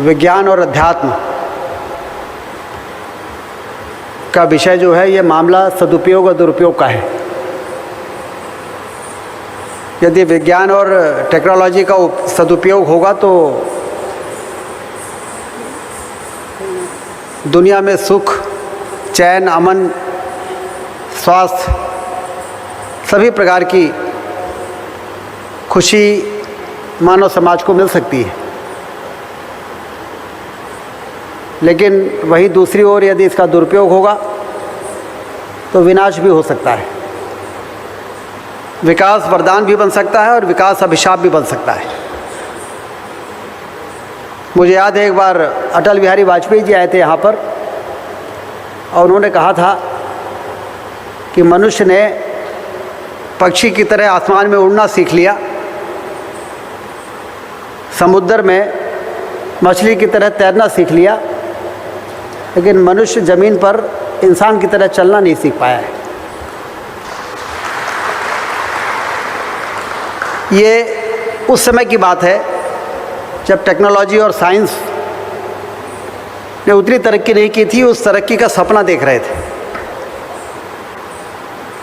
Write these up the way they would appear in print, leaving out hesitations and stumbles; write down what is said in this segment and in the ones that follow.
विज्ञान और अध्यात्म का विषय जो है, ये मामला सदुपयोग और दुरुपयोग का है। यदि विज्ञान और टेक्नोलॉजी का सदुपयोग होगा तो दुनिया में सुख, चैन, अमन, स्वास्थ्य, सभी प्रकार की खुशी मानव समाज को मिल सकती है। लेकिन वही दूसरी ओर यदि इसका दुरुपयोग होगा तो विनाश भी हो सकता है। विकास वरदान भी बन सकता है और विकास अभिशाप भी बन सकता है। मुझे याद है एक बार अटल बिहारी वाजपेयी जी आए थे यहाँ पर और उन्होंने कहा था कि मनुष्य ने पक्षी की तरह आसमान में उड़ना सीख लिया, समुद्र में मछली की तरह तैरना सीख लिया, लेकिन मनुष्य ज़मीन पर इंसान की तरह चलना नहीं सीख पाया है। ये उस समय की बात है जब टेक्नोलॉजी और साइंस ने उतनी तरक्की नहीं की थी, उस तरक्की का सपना देख रहे थे।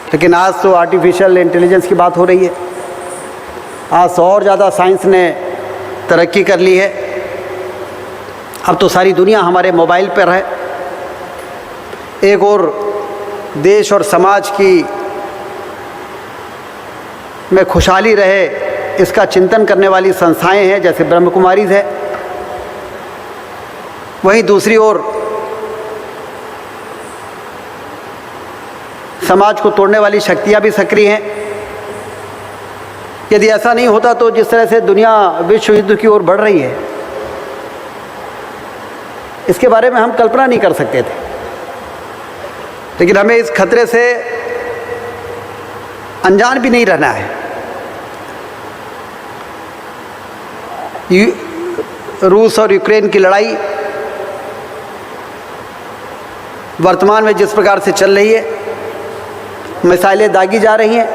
लेकिन आज तो आर्टिफिशियल इंटेलिजेंस की बात हो रही है। आज और ज़्यादा साइंस ने तरक्की कर ली है। अब तो सारी दुनिया हमारे मोबाइल पर है। एक और देश और समाज की में खुशहाली रहे, इसका चिंतन करने वाली संस्थाएं हैं, जैसे ब्रह्म कुमारीज़ है। वहीं दूसरी ओर समाज को तोड़ने वाली शक्तियां भी सक्रिय हैं। यदि ऐसा नहीं होता तो जिस तरह से दुनिया विश्व युद्ध की ओर बढ़ रही है, इसके बारे में हम कल्पना नहीं कर सकते थे। लेकिन हमें इस खतरे से अनजान भी नहीं रहना है। रूस और यूक्रेन की लड़ाई वर्तमान में जिस प्रकार से चल रही है, मिसाइलें दागी जा रही हैं,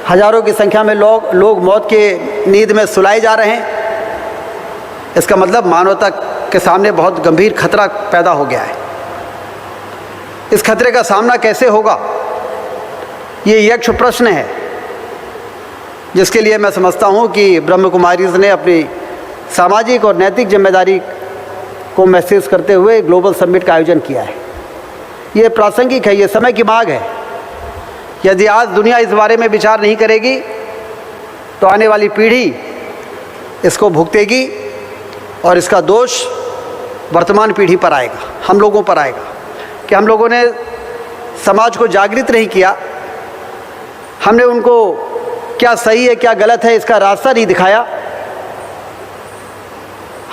हजारों की संख्या में लोग मौत के नींद में सुलाए जा रहे हैं। इसका मतलब मानवता के सामने बहुत गंभीर खतरा पैदा हो गया है। इस खतरे का सामना कैसे होगा, ये यक्ष प्रश्न है, जिसके लिए मैं समझता हूँ कि ब्रह्म कुमारीज़ ने अपनी सामाजिक और नैतिक जिम्मेदारी को महसूस करते हुए ग्लोबल समिट का आयोजन किया है। ये प्रासंगिक है, ये समय की मांग है। यदि आज दुनिया इस बारे में विचार नहीं करेगी तो आने वाली पीढ़ी इसको भुगतेगी और इसका दोष वर्तमान पीढ़ी पर आएगा, हम लोगों पर आएगा कि हम लोगों ने समाज को जागृत नहीं किया। हमने उनको क्या सही है क्या गलत है इसका रास्ता नहीं दिखाया।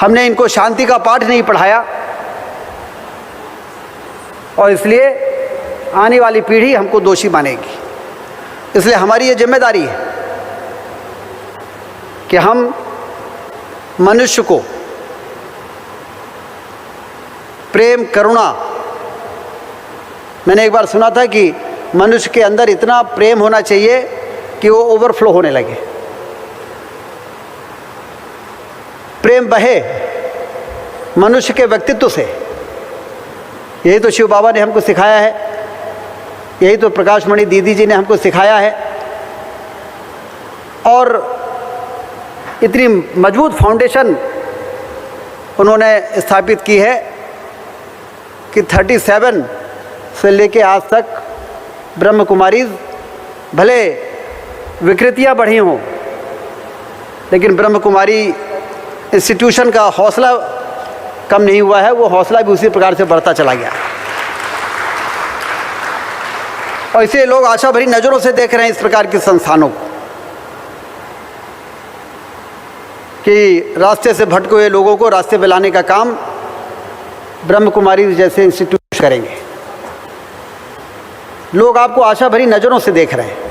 हमने इनको शांति का पाठ नहीं पढ़ाया और इसलिए आने वाली पीढ़ी हमको दोषी मानेगी। इसलिए हमारी ये जिम्मेदारी है कि हम मनुष्य को प्रेम, करुणा, मैंने एक बार सुना था कि मनुष्य के अंदर इतना प्रेम होना चाहिए कि वो ओवरफ्लो होने लगे, प्रेम बहे मनुष्य के व्यक्तित्व से। यही तो शिव बाबा ने हमको सिखाया है, यही तो प्रकाशमणि दीदी जी ने हमको सिखाया है। और इतनी मजबूत फाउंडेशन उन्होंने स्थापित की है कि 37 से लेके आज तक ब्रह्म कुमारीज़, भले विकृतियां बढ़ी हों, लेकिन ब्रह्म कुमारी इंस्टीट्यूशन का हौसला कम नहीं हुआ है। वो हौसला भी उसी प्रकार से बढ़ता चला गया और इसे लोग आशा भरी नज़रों से देख रहे हैं इस प्रकार के संस्थानों को, कि रास्ते से भटके हुए लोगों को रास्ते पे लाने का काम ब्रह्म कुमारी जैसे इंस्टीट्यूट करेंगे। लोग आपको आशा भरी नज़रों से देख रहे हैं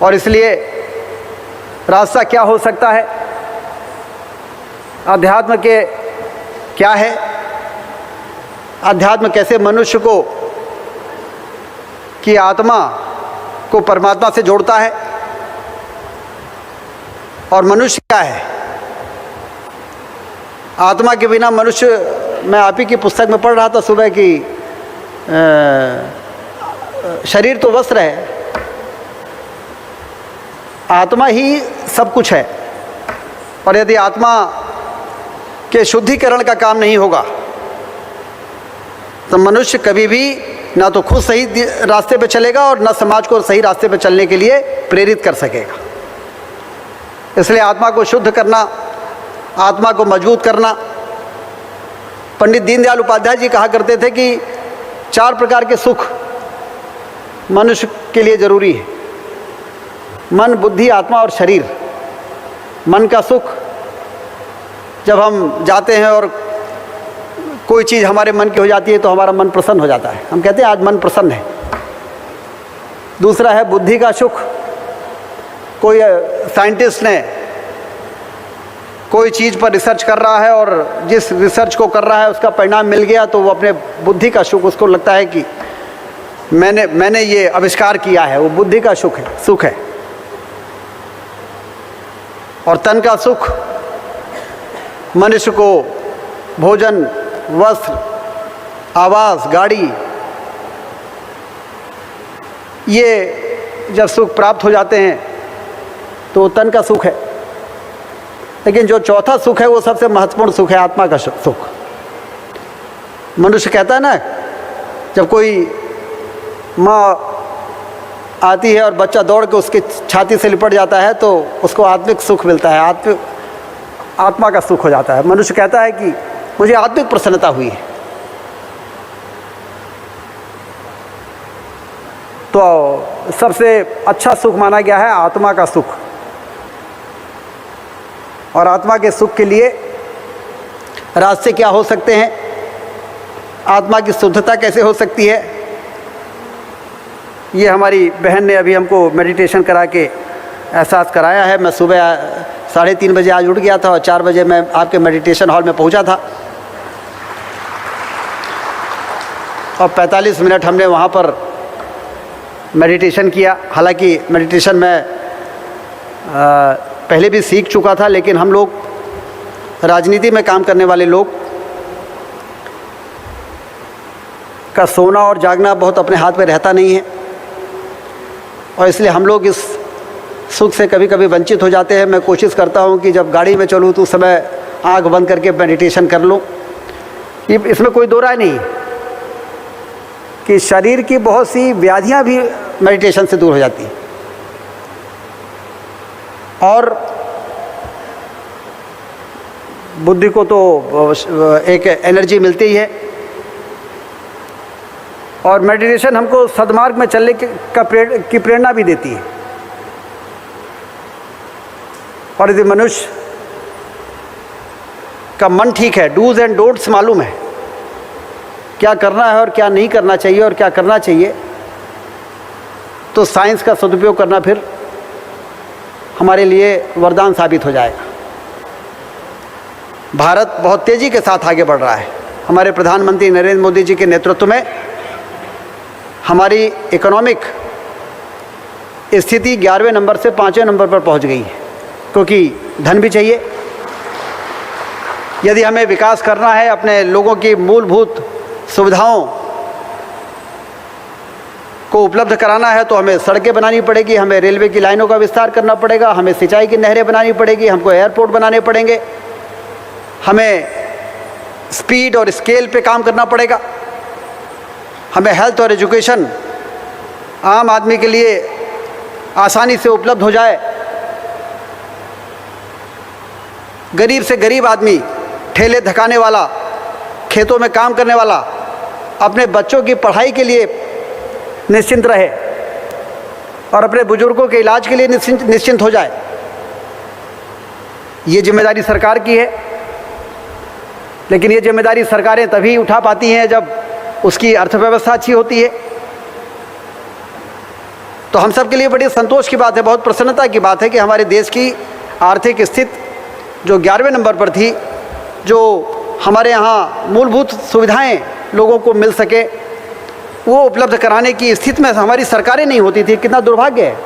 और इसलिए रास्ता क्या हो सकता है, अध्यात्म के क्या है, अध्यात्म कैसे मनुष्य को की आत्मा को परमात्मा से जोड़ता है, और मनुष्य क्या है? आत्मा के बिना मनुष्य, मैं आप ही की पुस्तक में पढ़ रहा था सुबह की, शरीर तो वस्त्र है, आत्मा ही सब कुछ है। और यदि आत्मा के शुद्धिकरण का काम नहीं होगा तो मनुष्य कभी भी ना तो खुद सही रास्ते पे चलेगा और ना समाज को सही रास्ते पे चलने के लिए प्रेरित कर सकेगा। इसलिए आत्मा को शुद्ध करना, आत्मा को मजबूत करना। पंडित दीनदयाल उपाध्याय जी कहा करते थे कि 4 प्रकार के सुख मनुष्य के लिए जरूरी है: मन, बुद्धि, आत्मा और शरीर। मन का सुख, जब हम जाते हैं और कोई चीज़ हमारे मन की हो जाती है तो हमारा मन प्रसन्न हो जाता है, हम कहते हैं आज मन प्रसन्न है। दूसरा है बुद्धि का सुख। कोई साइंटिस्ट ने कोई चीज़ पर रिसर्च कर रहा है और जिस रिसर्च को कर रहा है उसका परिणाम मिल गया तो वो अपने बुद्धि का सुख, उसको लगता है कि मैंने ये आविष्कार किया है, वो बुद्धि का सुख है। और तन का सुख, मनुष्य को भोजन, वस्त्र, आवास, गाड़ी, ये जब सुख प्राप्त हो जाते हैं तो वो तन का सुख है। लेकिन जो चौथा सुख है वो सबसे महत्वपूर्ण सुख है, आत्मा का सुख। मनुष्य कहता है ना, जब कोई माँ आती है और बच्चा दौड़ के उसके छाती से लिपट जाता है तो उसको आत्मिक सुख मिलता है, आत्मा का सुख हो जाता है। मनुष्य कहता है कि मुझे आत्मिक प्रसन्नता हुई है। तो सबसे अच्छा सुख माना गया है आत्मा का सुख। और आत्मा के सुख के लिए रास्ते क्या हो सकते हैं, आत्मा की शुद्धता कैसे हो सकती है, ये हमारी बहन ने अभी हमको मेडिटेशन करा के एहसास कराया है। मैं सुबह 3:30 बजे आज उठ गया था और 4 बजे मैं आपके मेडिटेशन हॉल में पहुंचा था और 45 मिनट हमने वहाँ पर मेडिटेशन किया। हालांकि मेडिटेशन मैं पहले भी सीख चुका था, लेकिन हम लोग राजनीति में काम करने वाले लोग का सोना और जागना बहुत अपने हाथ में रहता नहीं है और इसलिए हम लोग इस सुख से कभी कभी वंचित हो जाते हैं। मैं कोशिश करता हूं कि जब गाड़ी में चलूं तो उस समय आंख बंद करके मेडिटेशन कर लूं। इसमें कोई दो राय नहीं कि शरीर की बहुत सी व्याधियां भी मेडिटेशन से दूर हो जाती हैं और बुद्धि को तो एक एनर्जी मिलती ही है। और मेडिटेशन हमको सद्मार्ग में चलने की प्रेरणा भी देती है। और यदि मनुष्य का मन ठीक है, डूज एंड डोंट्स मालूम है, क्या करना है और क्या नहीं करना चाहिए और क्या करना चाहिए, तो साइंस का सदुपयोग करना फिर हमारे लिए वरदान साबित हो जाएगा। भारत बहुत तेज़ी के साथ आगे बढ़ रहा है। हमारे प्रधानमंत्री नरेंद्र मोदी जी के नेतृत्व में हमारी इकोनॉमिक स्थिति 11वें नंबर से 5वें नंबर पर पहुंच गई है, क्योंकि धन भी चाहिए। यदि हमें विकास करना है, अपने लोगों की मूलभूत सुविधाओं को उपलब्ध कराना है, तो हमें सड़कें बनानी पड़ेगी, हमें रेलवे की लाइनों का विस्तार करना पड़ेगा, हमें सिंचाई की नहरें बनानी पड़ेगी, हमको एयरपोर्ट बनाने पड़ेंगे, हमें स्पीड और स्केल पे काम करना पड़ेगा, हमें हेल्थ और एजुकेशन आम आदमी के लिए आसानी से उपलब्ध हो जाए। गरीब से गरीब आदमी, ठेले धकाने वाला, खेतों में काम करने वाला, अपने बच्चों की पढ़ाई के लिए निश्चिंत रहे और अपने बुजुर्गों के इलाज के लिए निश्चिंत हो जाए। ये जिम्मेदारी सरकार की है। लेकिन ये जिम्मेदारी सरकारें तभी उठा पाती हैं जब उसकी अर्थव्यवस्था अच्छी होती है। तो हम सब के लिए बड़ी संतोष की बात है, बहुत प्रसन्नता की बात है कि हमारे देश की आर्थिक स्थिति जो 11वें नंबर पर थी, जो हमारे यहाँ मूलभूत सुविधाएं लोगों को मिल सके, वो उपलब्ध कराने की स्थिति में हमारी सरकारें नहीं होती थी। कितना दुर्भाग्य है।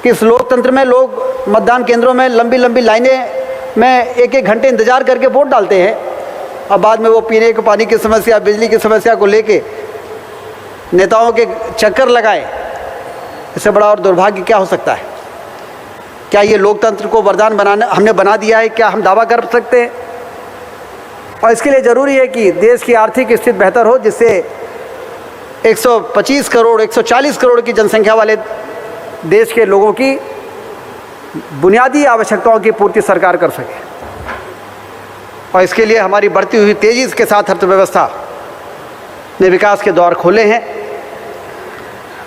कि इस लोकतंत्र में लोग मतदान केंद्रों में लंबी लंबी लाइनें में एक एक घंटे इंतज़ार करके वोट डालते हैं, और बाद में वो पीने के पानी की समस्या, बिजली की समस्या को लेके नेताओं के चक्कर लगाए। इससे बड़ा और दुर्भाग्य क्या हो सकता है? क्या ये लोकतंत्र को वरदान बनाना हमने बना दिया है? क्या हम दावा कर सकते हैं? और इसके लिए ज़रूरी है कि देश की आर्थिक स्थिति बेहतर हो, जिससे 125 करोड़ 140 करोड़ की जनसंख्या वाले देश के लोगों की बुनियादी आवश्यकताओं की पूर्ति सरकार कर सके। और इसके लिए हमारी बढ़ती हुई तेज़ी के साथ अर्थव्यवस्था ने विकास के दौर खोले हैं।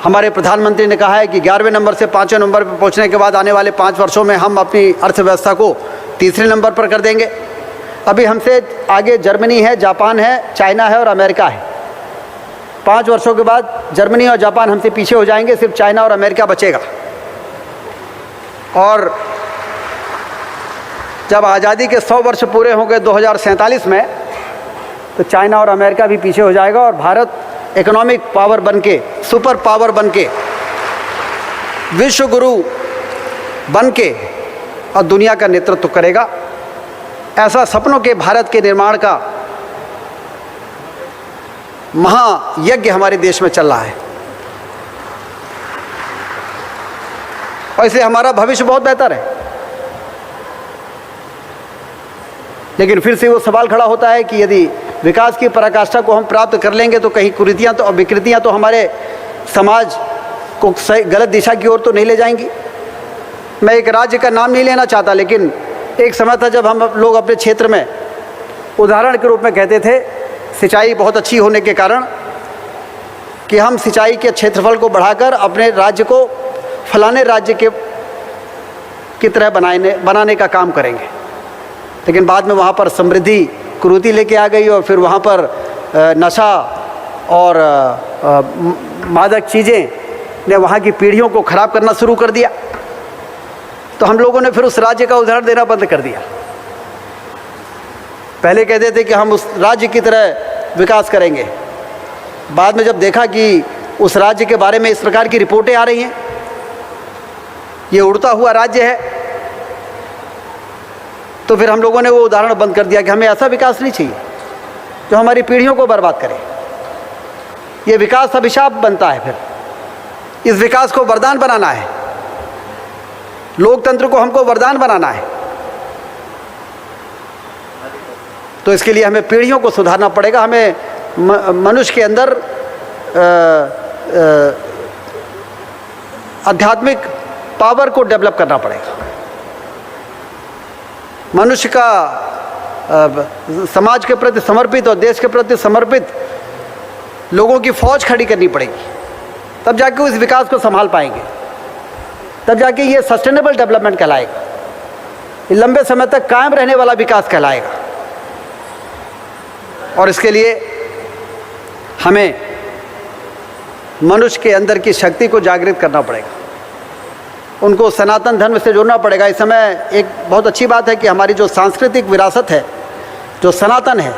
हमारे प्रधानमंत्री ने कहा है कि 11वें नंबर से 5वें नंबर पर पहुंचने के बाद आने वाले 5 वर्षों में हम अपनी अर्थव्यवस्था को तीसरे नंबर पर कर देंगे। अभी हमसे आगे जर्मनी है, जापान है, चाइना है और अमेरिका है। 5 वर्षों के बाद जर्मनी और जापान हमसे पीछे हो जाएंगे, सिर्फ चाइना और अमेरिका बचेगा। और जब आज़ादी के 100 वर्ष पूरे होंगे 2047 में, तो चाइना और अमेरिका भी पीछे हो जाएगा और भारत इकोनॉमिक पावर बनके, सुपर पावर बनके, विश्व गुरु बनके और दुनिया का नेतृत्व करेगा। ऐसा सपनों के भारत के निर्माण का महायज्ञ हमारे देश में चल रहा है, और इसलिए हमारा भविष्य बहुत बेहतर है। लेकिन फिर से वो सवाल खड़ा होता है कि यदि विकास की पराकाष्ठा को हम प्राप्त कर लेंगे तो कहीं कुरीतियाँ तो और विकृतियाँ तो हमारे समाज को सही गलत दिशा की ओर तो नहीं ले जाएंगी। मैं एक राज्य का नाम नहीं लेना चाहता, लेकिन एक समय था जब हम लोग अपने क्षेत्र में उदाहरण के रूप में कहते थे, सिंचाई बहुत अच्छी होने के कारण, कि हम सिंचाई के क्षेत्रफल को बढ़ाकर अपने राज्य को फलाने राज्य की तरह बनाने का काम करेंगे। लेकिन बाद में वहाँ पर समृद्धि कुरीति लेके आ गई और फिर वहाँ पर नशा और मादक चीज़ें ने वहाँ की पीढ़ियों को ख़राब करना शुरू कर दिया। तो हम लोगों ने फिर उस राज्य का उदाहरण देना बंद कर दिया। पहले कहते थे कि हम उस राज्य की तरह विकास करेंगे, बाद में जब देखा कि उस राज्य के बारे में इस प्रकार की रिपोर्टें आ रही हैं, ये उड़ता हुआ राज्य है, तो फिर हम लोगों ने वो उदाहरण बंद कर दिया कि हमें ऐसा विकास नहीं चाहिए जो हमारी पीढ़ियों को बर्बाद करे। ये विकास अभिशाप बनता है। फिर इस विकास को वरदान बनाना है, लोकतंत्र को हमको वरदान बनाना है, तो इसके लिए हमें पीढ़ियों को सुधारना पड़ेगा। हमें मनुष्य के अंदर आध्यात्मिक पावर को डेवलप करना पड़ेगा। मनुष्य का समाज के प्रति समर्पित और देश के प्रति समर्पित लोगों की फौज खड़ी करनी पड़ेगी, तब जाके इस विकास को संभाल पाएंगे, तब जाके ये सस्टेनेबल डेवलपमेंट कहलाएगा, ये लंबे समय तक कायम रहने वाला विकास कहलाएगा। और इसके लिए हमें मनुष्य के अंदर की शक्ति को जागृत करना पड़ेगा, उनको सनातन धर्म से जोड़ना पड़ेगा। इस समय एक बहुत अच्छी बात है कि हमारी जो सांस्कृतिक विरासत है, जो सनातन है,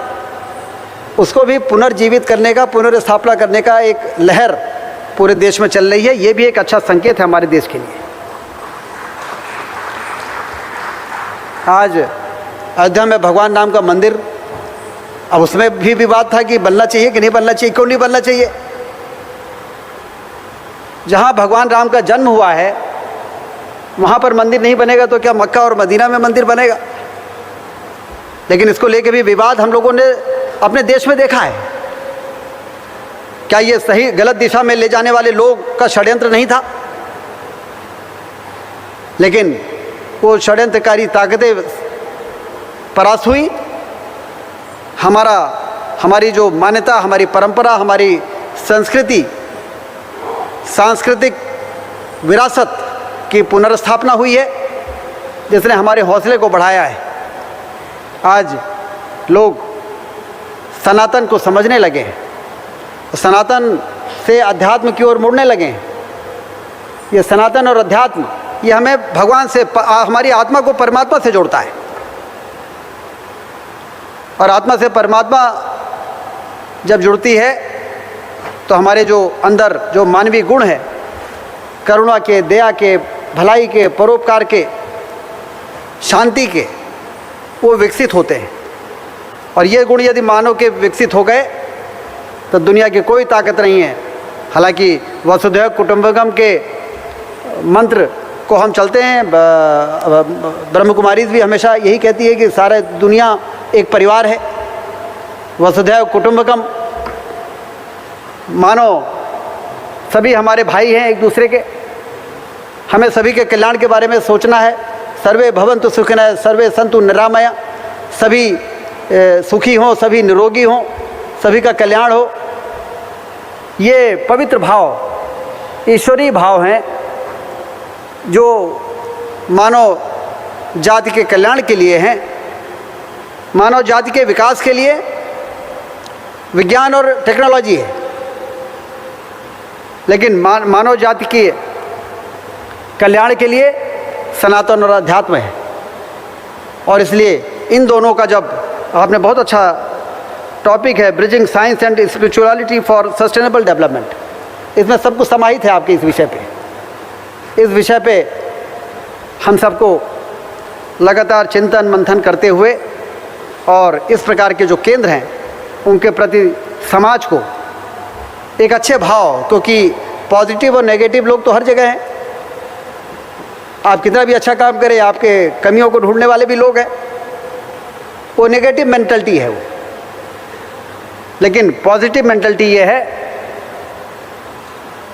उसको भी पुनर्जीवित करने का, पुनर्स्थापना करने का एक लहर पूरे देश में चल रही है। ये भी एक अच्छा संकेत है हमारे देश के लिए। आज अयोध्या में भगवान राम का मंदिर, अब उसमें भी विवाद था कि बनना चाहिए कि नहीं बनना चाहिए, क्यों नहीं बनना चाहिए। जहाँ भगवान राम का जन्म हुआ है वहाँ पर मंदिर नहीं बनेगा तो क्या मक्का और मदीना में मंदिर बनेगा? लेकिन इसको लेके भी विवाद हम लोगों ने अपने देश में देखा है। क्या ये सही गलत दिशा में ले जाने वाले लोग का षड्यंत्र नहीं था? लेकिन वो षड्यंत्रकारी ताकतें परास्त हुई। हमारी जो मान्यता, हमारी परंपरा, हमारी संस्कृति, सांस्कृतिक विरासत की पुनर्स्थापना हुई है, जिसने हमारे हौसले को बढ़ाया है। आज लोग सनातन को समझने लगे हैं, सनातन से अध्यात्म की ओर मुड़ने लगे हैं। ये सनातन और अध्यात्म, ये हमें भगवान से, हमारी आत्मा को परमात्मा से जोड़ता है, और आत्मा से परमात्मा जब जुड़ती है तो हमारे जो अंदर जो मानवीय गुण है, करुणा के, दया के, भलाई के, परोपकार के, शांति के, वो विकसित होते हैं। और ये गुण यदि मानव के विकसित हो गए तो दुनिया की कोई ताकत नहीं है। हालांकि वसुधैव कुटुंबकम के मंत्र को हम चलते हैं, ब्रह्म कुमारीज भी हमेशा यही कहती है कि सारा दुनिया एक परिवार है। वसुधैव कुटुंबकम, मानो सभी हमारे भाई हैं एक दूसरे के। हमें सभी के कल्याण के बारे में सोचना है। सर्वे भवन्तु सुखिनः सर्वे सन्तु निरामया, सभी सुखी हों, सभी निरोगी हों, सभी का कल्याण हो। ये पवित्र भाव ईश्वरीय भाव हैं जो मानव जाति के कल्याण के लिए हैं, मानव जाति के विकास के लिए विज्ञान और टेक्नोलॉजी है, लेकिन मानव जाति के कल्याण के लिए सनातन और अध्यात्म है। और इसलिए इन दोनों का जब आपने बहुत अच्छा टॉपिक है, bridging science and spirituality for sustainable development, इसमें सब कुछ समाहित है आपके इस विषय पे। इस विषय पे हम सबको लगातार चिंतन मंथन करते हुए और इस प्रकार के जो केंद्र हैं उनके प्रति समाज को एक अच्छे भाव, क्योंकि पॉजिटिव और नेगेटिव लोग तो हर जगह हैं। आप कितना भी अच्छा काम करें, आपके कमियों को ढूंढने वाले भी लोग हैं। वो नेगेटिव मेंटलिटी है वो। लेकिन पॉजिटिव मेंटलिटी ये है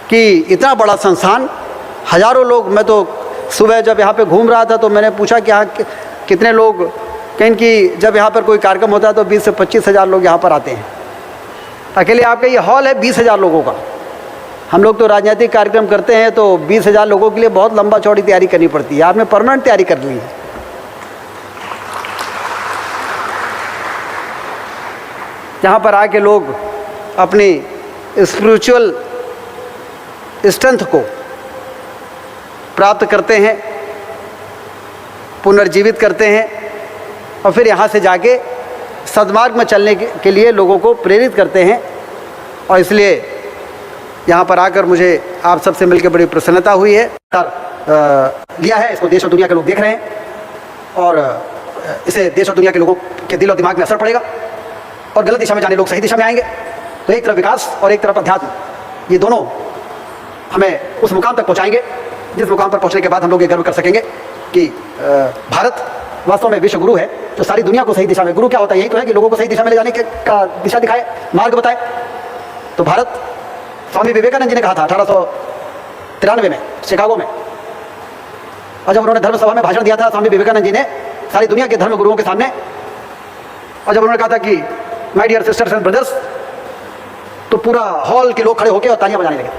कि इतना बड़ा संस्थान, हजारों लोग, मैं तो सुबह जब यहाँ पे घूम रहा था तो मैंने पूछा कि यहाँ कितने लोग, कहीं कि जब यहाँ पर कोई कार्यक्रम होता है तो 20 से 25 हज़ार लोग यहाँ पर आते हैं। अकेले आपका ये हॉल है 20,000 लोगों का। हम लोग तो राजनीतिक कार्यक्रम करते हैं तो 20,000 लोगों के लिए बहुत लंबा चौड़ी तैयारी करनी पड़ती है। आपने परमानेंट तैयारी कर ली है। जहाँ पर आके लोग अपनी स्पिरिचुअल स्ट्रेंथ को प्राप्त करते हैं, पुनर्जीवित करते हैं और फिर यहाँ से जाके सद्मार्ग में चलने के लिए लोगों को प्रेरित करते हैं। और इसलिए यहाँ पर आकर मुझे आप सबसे मिलकर बड़ी प्रसन्नता हुई है। लिया है, इसको देश और दुनिया के लोग देख रहे हैं और इसे देश और दुनिया के लोगों के दिल और दिमाग में असर पड़ेगा और गलत दिशा में जाने लोग सही दिशा में आएंगे। तो एक तरफ विकास और एक तरफ अध्यात्म, ये दोनों हमें उस मुकाम तक पहुँचाएंगे जिस मुकाम पर पहुँचने के बाद हम लोग ये गर्व कर सकेंगे कि भारत वास्तव में विश्व गुरु है जो सारी दुनिया को सही दिशा में, गुरु क्या होता है, यही तो है कि लोगों को सही दिशा में ले जाने का दिशा दिखाए, मार्ग बताए। तो भारत, स्वामी विवेकानंद जी ने कहा था 1893 में शिकागो में, और जब उन्होंने धर्म सभा में भाषण दिया था स्वामी विवेकानंद जी ने सारी दुनिया के धर्म गुरुओं के सामने, और जब उन्होंने कहा था कि my dear sisters and brothers, तो पूरा हॉल के लोग खड़े होकर और तालियां बजाने लगे,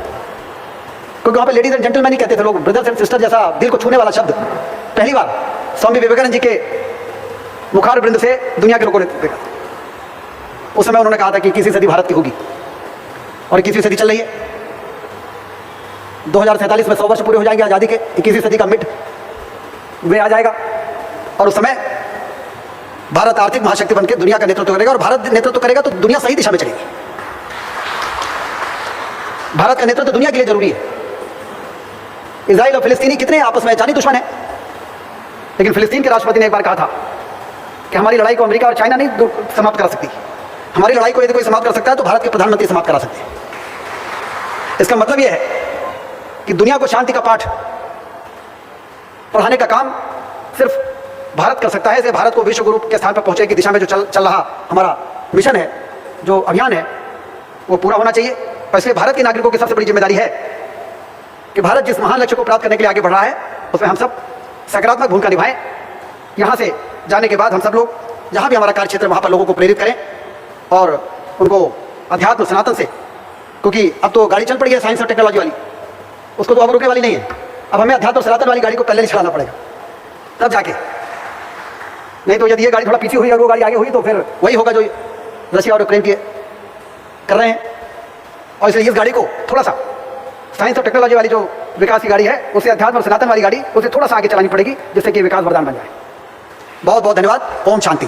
क्योंकि वहाँ पे लेडीज एंड जेंटलमैन ही कहते थे लोग। ब्रदर्स एंड सिस्टर जैसा दिल को छूने वाला शब्द पहली बार स्वामी विवेकानंद जी के मुखार वृंद से दुनिया के लोगों ने देखा। उस समय उन्होंने कहा था कि 21वीं सदी भारत की होगी और 21वीं सदी चल रही है। 2047 में 100 वर्ष पूरे हो जाएंगे आज़ादी के, 21वीं सदी का मिड वे आ जाएगा और उस समय भारत आर्थिक महाशक्ति बनकर दुनिया का नेतृत्व करेगा। और भारत नेतृत्व करेगा तो दुनिया सही दिशा में चलेगी। भारत का नेतृत्व दुनिया के लिए जरूरी है। इजराइल और फिलिस्तीनी कितने आपस में जानी दुश्मन है, लेकिन फिलिस्तीन के राष्ट्रपति ने एक बार कहा था कि हमारी लड़ाई को अमेरिका और चाइना नहीं समाप्त करा सकती, हमारी लड़ाई को यदि कोई समाप्त कर सकता है तो भारत के प्रधानमंत्री समाप्त करा सकते हैं। इसका मतलब यह है कि दुनिया को शांति का पाठ पढ़ाने का काम सिर्फ भारत कर सकता है। इसलिए भारत को विश्व गुरु के स्थान पर पहुंचने की दिशा में जो चल रहा हमारा मिशन है, जो अभियान है, वो पूरा होना चाहिए। और इसलिए भारत के नागरिकों की सबसे बड़ी जिम्मेदारी है कि भारत जिस महान लक्ष्य को प्राप्त करने के लिए आगे बढ़ रहा है उसमें हम सब सकारात्मक भूमिका निभाएं। यहाँ से जाने के बाद हम सब लोग जहाँ भी हमारा कार्य क्षेत्र वहाँ पर लोगों को प्रेरित करें और उनको अध्यात्म सनातन से, क्योंकि अब तो गाड़ी चल पड़ी है साइंस और टेक्नोलॉजी वाली, उसको तो अब रुकने वाली नहीं है। अब हमें अध्यात्म और सनातन वाली गाड़ी को पहले नहीं चलाना पड़ेगा, तब जाके। नहीं तो यदि ये गाड़ी थोड़ा पीछे हुई और वो गाड़ी आगे हुई तो फिर वही होगा जो रशिया और यूक्रेन के कर रहे हैं। और इसलिए इस गाड़ी को थोड़ा सा साइंस और टेक्नोलॉजी वाली जो विकास की गाड़ी है उससे अध्यात्म और सनातन वाली गाड़ी उसे थोड़ा सा आगे चलानी पड़ेगी, जिससे कि विकास वरदान बन जाए। बहुत बहुत धन्यवाद। ओम शांति।